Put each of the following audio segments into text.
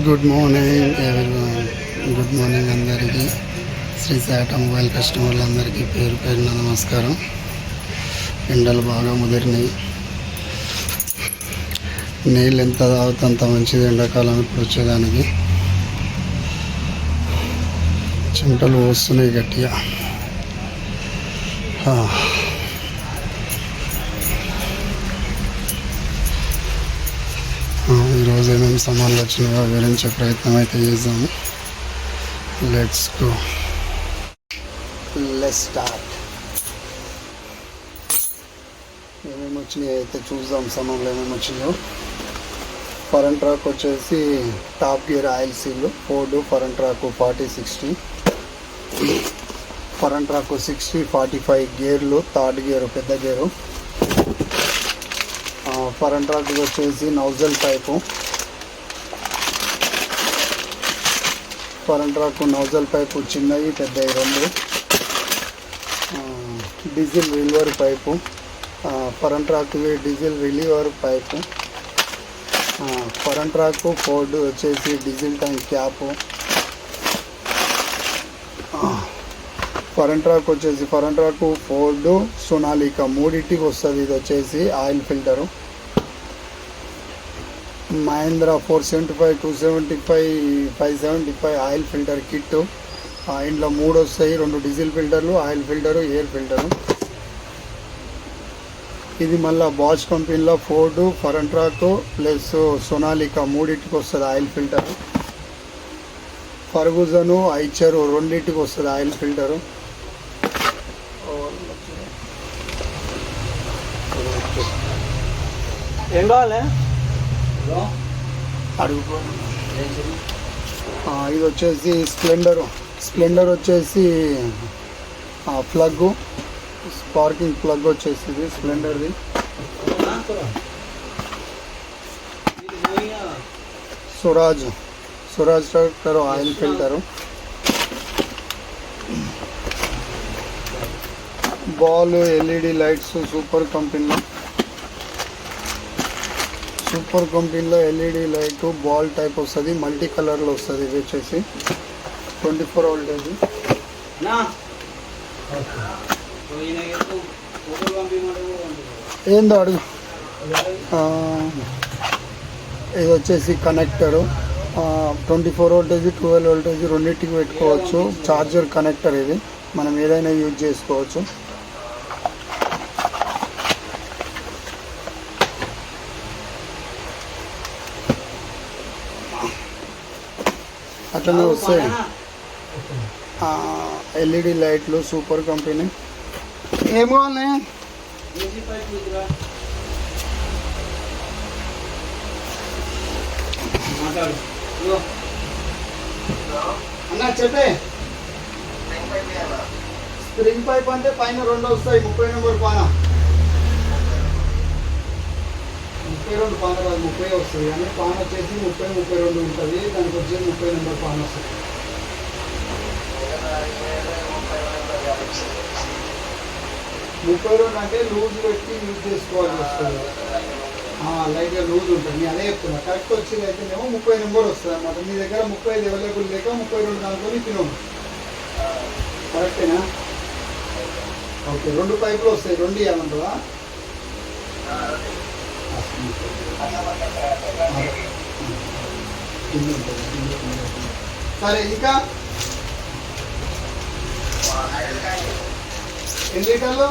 Good morning everyone. Good morning అందరికీ. Shri Sai automobile కస్టమర్లందరికీ పేరు పేరున నమస్కారం. ఎండలు బాగా ముదిరినాయి. నీళ్ళు ఎంత తాగితే అంత మంచిది ఎండాకాలం ఇప్పుడు వచ్చేదానికి. చెమటలు పోస్తున్నాయి గట్టిగా. ఈరోజు ఏమేమి సామాన్లు వచ్చినాయో వివరించే ప్రయత్నం అయితే చేద్దాము. Let's start. ఏమేమి వచ్చినాయో అయితే చూద్దాం. సామాన్లు ఏమేమి వచ్చినాయో. ఫరంట్ ట్రాక్ వచ్చేసి top gear oil seal Ford Farmtrac 40-60, Farmtrac 60-45 గేర్లు, థర్డ్ గేరు పెద్ద గేరు. ఫరంట్ ట్రాక్ వచ్చేసి nozzle pipe, Farmtrac nozzle pipe చిన్నవి పెద్దవి రెండు. Diesel reliever pipe, Farmtrac diesel reliever pipe. Farmtrac Ford వచ్చేసి diesel tank cap. Farmtrac వచ్చేసి Farmtrac Ford Sonalika మూడింటికి వస్తుంది. ఇది వచ్చేసి oil filter. Mahindra 475, 275, 575 oil filter kit. ఇంట్లో 3 వస్తాయి. 2 డీజిల్ ఫిల్టర్లు, ఆయిల్ ఫిల్టరు, ఎయిర్ ఫిల్టరు. ఇది మళ్ళీ బాష్ కంపెనీలో ఫోర్డ్ ఫరంట్ ట్రాక్ ప్లస్ సోనాలికా మూడింటికి వస్తుంది ఆయిల్ ఫిల్టరు. ఫర్గూజను ఐచరు రెండింటికి వస్తుంది ఆయిల్ ఫిల్టరు. ఏం కావాలి అడుగు. ఇది వచ్చేసి స్ప్లెండర్ వచ్చేసి ప్లగ్, స్పార్కింగ్ ప్లగ్ వచ్చేసి ఇది స్ప్లెండర్ది. Swaraj tractor oil filter. Ball LED lights super కంపెనీలో ఎల్ఈడి లైట్ బాల్ టైప్ వస్తుంది, మల్టీ కలర్లో వస్తుంది. ఇది వచ్చేసి 24 వోల్టేజ్. ఏందో అడుగు. ఇది వచ్చేసి కనెక్టరు 24 వోల్టేజ్ 12 వోల్టేజ్ రెండింటికి పెట్టుకోవచ్చు. చార్జర్ కనెక్టర్ ఇది, మనం ఏదైనా యూజ్ చేసుకోవచ్చు. అట్లనే వస్తాయి ఎల్ఈడి లైట్లు సూపర్ కంపెనీ. ఏం కావాలి అన్నా చెప్పే. స్ప్రింగ్ పైప్ అంటే పైన 2 వస్తాయి. 30 నెంబర్ పాన 32 పాన కాదు 30 వస్తుంది. కానీ పాన వచ్చేసి 30-32 ఉంటుంది. దానికి వచ్చేసి 30 నెంబర్ పాన వస్తుంది. 32 అంటే లూజ్ పెట్టి యూజ్ చేసుకోవాల్సి వస్తుంది. లైట్గా లూజ్ ఉంటుంది. నేను అదే చెప్తున్నా. కరెక్ట్ వచ్చింది అయితేనేమో 30 నెంబర్ వస్తుంది అన్నమాట. మీ దగ్గర 35 అవైలబుల్ లేక 32 దాంట్లో తినము. కరెక్టేనా? ఓకే. 2 పైపులు వస్తాయి. 2 ఇవ్వమంటావా? సరే. ఇంకా ఎన్ని లీటర్లు?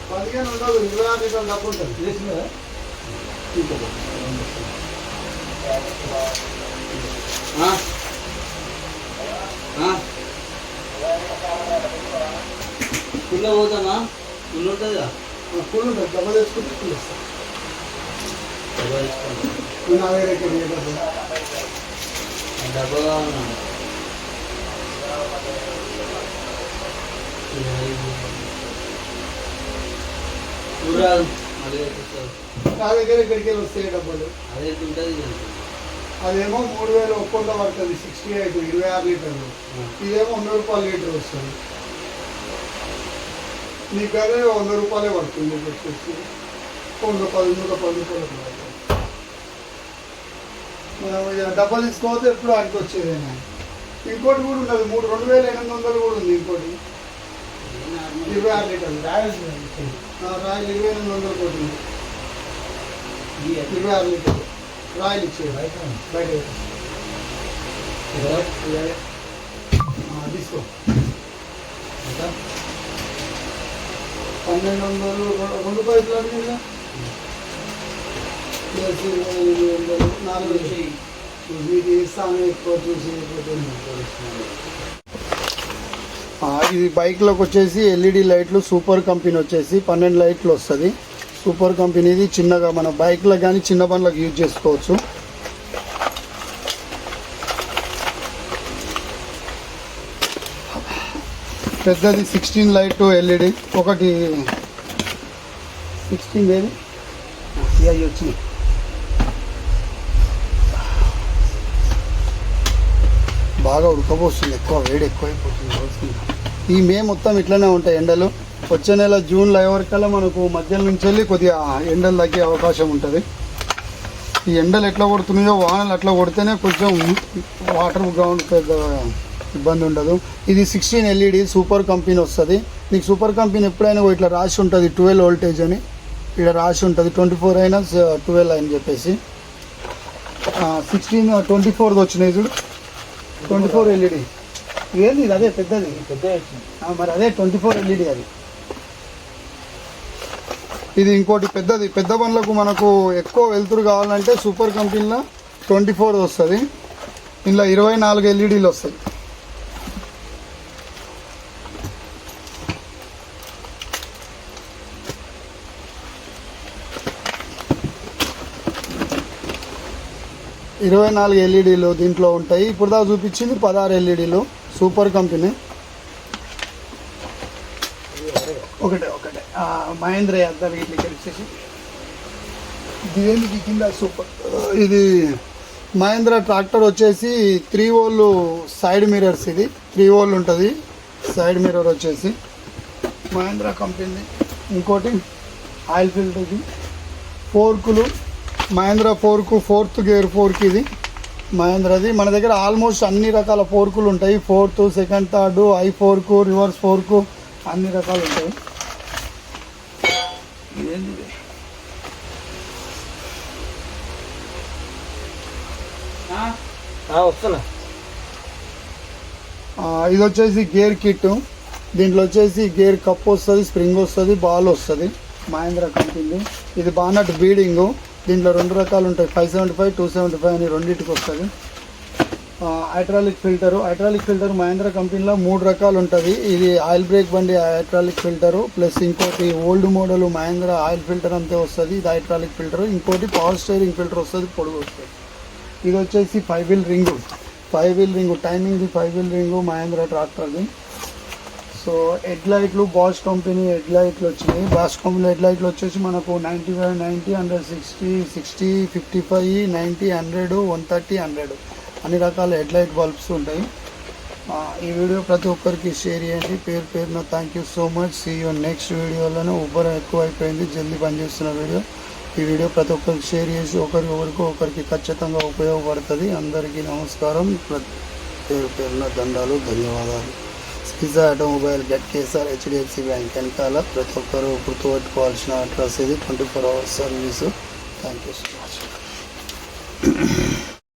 15 ఉండదు. 26 లీటర్లు డబ్బు ఉంటుంది. తెలిసిందా? ఫుల్ పోతామా? ఫుల్ ఉంటుందా? ఫుల్ ఉంటుంది. డబ్బా తెచ్చుకుంటే ఫుల్ ఇస్తాను. నా దగ్గర డబ్బా ఉన్నాను. నా దగ్గర ఇక్కడికి వెళ్ళి వస్తాయి డబ్బులు. అదే ఉంటుంది. అదేమో 3000 ఒక్కొంత పడుతుంది. 68 26 లీటర్లు. ఇదేమో 100 రూపాయలు లీటర్ వస్తుంది. నీకు అదే 100 రూపాయలే పడుతుంది. వచ్చేసి 110 రూపాయలు మనం ఇక డబ్బా తీసుకోకపోతే ఎప్పుడు ఆడికి వచ్చేదేనా. ఇంకోటి కూడా ఉన్నది 2800 కూడా ఉంది. ఇంకోటి 26 లీటర్లు రాయల్ 2800 కోటి ఉంది. 26 లీటర్లు రాయల్ ఇచ్చేది బయట తీసుకో. 1200 రెండు పైపులు అడిగిందా ప్లస్ 4 వీటి ఇస్తాను ఎక్కువ చూసి. ఇది బైక్లోకి వచ్చేసి ఎల్ఈడి లైట్లు సూపర్ కంపెనీ వచ్చేసి 12 లైట్లు వస్తుంది. సూపర్ కంపెనీది చిన్నగా మన బైక్లో కానీ చిన్న బండ్లకు యూజ్ చేసుకోవచ్చు. పెద్దది 16 లైట్ ఎల్ఈడి ఒకటి 16 ఏది అవి వచ్చినాయి. బాగా ఉడకపోస్తుంది, ఎక్కువ వేడి ఎక్కువైపోతుంది. ఈ మే మొత్తం ఇట్లనే ఉంటాయి ఎండలు. వచ్చే నెల జూన్లో ఎవరికల్లా మనకు మధ్య నుంచి వెళ్ళి కొద్దిగా ఎండలు తగ్గే అవకాశం ఉంటుంది. ఈ ఎండలు ఎట్లా కొడుతున్నాయో వానలు అట్లా కొడితేనే కొంచెం వాటర్ గ్రౌండ్ పెద్ద ఇబ్బంది ఉండదు. ఇది 16 ఎల్ఈడి సూపర్ కంపెనీ వస్తుంది. నీకు సూపర్ కంపెనీ ఎప్పుడైనా ఇట్లా రాసి ఉంటుంది 12 వోల్టేజ్ అని. ఇక్కడ రాసి ఉంటుంది 24 అయినా 12 అని చెప్పేసి. 16 24 వచ్చినాయి చూడు, 24 ఎల్ఈడి. ఏంది ఇది? అదే పెద్దది మరి అదే 24 ఎల్ఈడి అది. ఇది ఇంకోటి పెద్దది. పెద్ద బండ్లకు మనకు ఎక్కువ వెలుతురు కావాలంటే సూపర్ కంపెనీలో 24 వస్తుంది. ఇందులో 24 ఎల్ఈడీలు వస్తాయి. ఇరవై 24 ఎల్ఈడీలు దీంట్లో ఉంటాయి. ఇప్పుడు దాకా చూపించింది 16 ఎల్ఈడీలు సూపర్ కంపెనీ. ఒకటే మహేంద్ర అద్దరు ఇట్లా కలిసేసి దీనికి కింద సూపర్. ఇది మహేంద్ర ట్రాక్టర్ వచ్చేసి 3 వోల్లు సైడ్ మిరర్స్. ఇది 3 వోల్ ఉంటుంది సైడ్ మిర్రర్ వచ్చేసి మహేంద్ర కంపెనీ. ఇంకోటి ఆయిల్ ఫిల్టర్కి ఫోర్కులు మహేంద్ర ఫోర్కు 4th గేర్ ఫోర్క్. ఇది మహేంద్రది. మన దగ్గర ఆల్మోస్ట్ అన్ని రకాల ఫోర్కులు ఉంటాయి. 4th, 2nd, 3rd, I fork, reverse ఫోర్కు అన్ని రకాలు ఉంటాయి. వస్తున్నా. ఇది వచ్చేసి గేర్ కిట్. దీంట్లో వచ్చేసి గేర్ కప్ వస్తుంది, స్ప్రింగ్ వస్తుంది, బాల్ వస్తుంది మహేంద్ర కంపెనీ. ఇది బానట్ బీడింగు. దీంట్లో 2 రకాలు ఉంటాయి, 575, 275 అని రెండింటికి వస్తుంది. హైడ్రాలిక్ ఫిల్టరు మహేంద్ర కంపెనీలో 3 రకాలు ఉంటుంది. ఇది ఆయిల్ బ్రేక్ బండి హైడ్రాలిక్ ఫిల్టరు, ప్లస్ ఇంకోటి old model Mahindra oil filter అంతే వస్తుంది. ఇది హైడ్రాలిక్ ఫిల్టరు. ఇంకోటి పవర్ స్టీరింగ్ ఫిల్టర్ వస్తుంది, పొడుగు వస్తుంది. ఇది వచ్చేసి 5 వీల్ రింగు టైమింగ్ది 5 వీల్ రింగు మహేంద్ర ట్రాక్టర్ది. సో హెడ్ లైట్లు బాష్ కంపెనీ హెడ్ లైట్లు వచ్చినాయి. బాష్ కంపెనీ హెడ్ లైట్లు వచ్చేసి మనకు 95, 90, 160, 60, 55, 90, 100, 130, 100 అన్ని రకాల హెడ్ లైట్ బల్బ్స్ ఉంటాయి. ఈ వీడియో ప్రతి ఒక్కరికి షేర్ చేయండి. పేరున thank you so much. See you next వీడియోలోనే. ఉబ్బరం ఎక్కువ అయిపోయింది, జల్దీ పనిచేస్తున్న వీడియో. ఈ వీడియో ప్రతి ఒక్కరికి షేర్ చేసి ఒకరికి ఖచ్చితంగా ఉపయోగపడుతుంది. అందరికీ నమస్కారం. పేరున దండాలు, ధన్యవాదాలు. పిజ్జా ఆటోమొబైల్ గెట్ కేసార్ HDFC బ్యాంక్ వెనకాల. ప్రతి ఒక్కరు గుర్తుపెట్టుకోవాల్సిన అడ్రస్ ఇది. 24 hours service. Thank you so much.